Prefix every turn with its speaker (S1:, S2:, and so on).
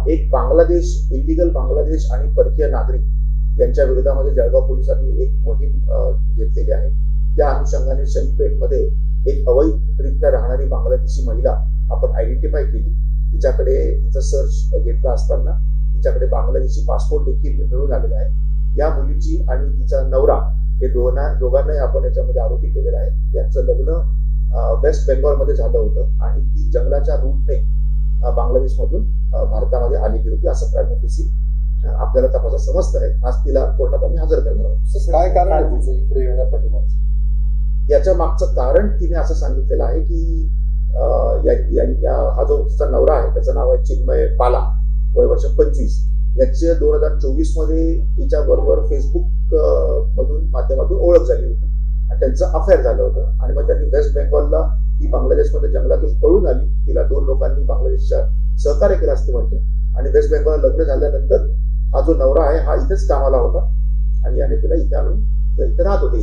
S1: एक बांगलादेश, इलिगल बांगलादेश आणि परकीय नागरिक यांच्या विरोधामध्ये जळगाव पोलिसांनी एक मोहीम घेतलेली आहे. त्या अनुषंगाने शनीपेठमध्ये एक अवैधरित्या राहणारी बांगलादेशी महिला आपण आयडेंटिफाय केली. तिचं सर्च घेतला असताना तिच्याकडे बांगलादेशी पासपोर्ट देखील मिळून आलेला आहे. या मुलीची आणि तिचा नवरा हे दोघांनाही आपण याच्यामध्ये आरोपी केलेला आहे. यांचं लग्न वेस्ट बेंगॉलमध्ये झालं होतं आणि ती जंगलाच्या रूटने बांगलादेशमधून भारतामध्ये आलेली होती, असं प्राइम ऑफिसी आपल्याला तपासात समजत आहे. आज तिला कोर्टात आम्ही हजर करणार आहोत.
S2: काय कारण आहे तिचं इकडे येण्यापाठीमागचं?
S1: याच्या मागचं कारण तिने असं सांगितलेलं आहे की हा जो तिचा नवरा आहे त्याचं नाव आहे चिन्मय पाला, वय वर्ष 25. याचे 2024 मध्ये तिच्या बरोबर फेसबुक मधून माध्यमातून ओळख झाली होती आणि त्यांचं अफेअर झालं होतं. आणि मग त्यांनी वेस्ट बेंगॉलला ती बांगलादेशमध्ये जंगलातून पळून आली. तिला 2 लोकांनी बांगलादेशच्या सहकार्य केलं असते म्हणते. आणि वेस्ट बेंगॉलला लग्न झाल्यानंतर हा जो नवरा आहे हा इथेच कामाला होता आणि याने तिला इथे आणून इथे राहत होते.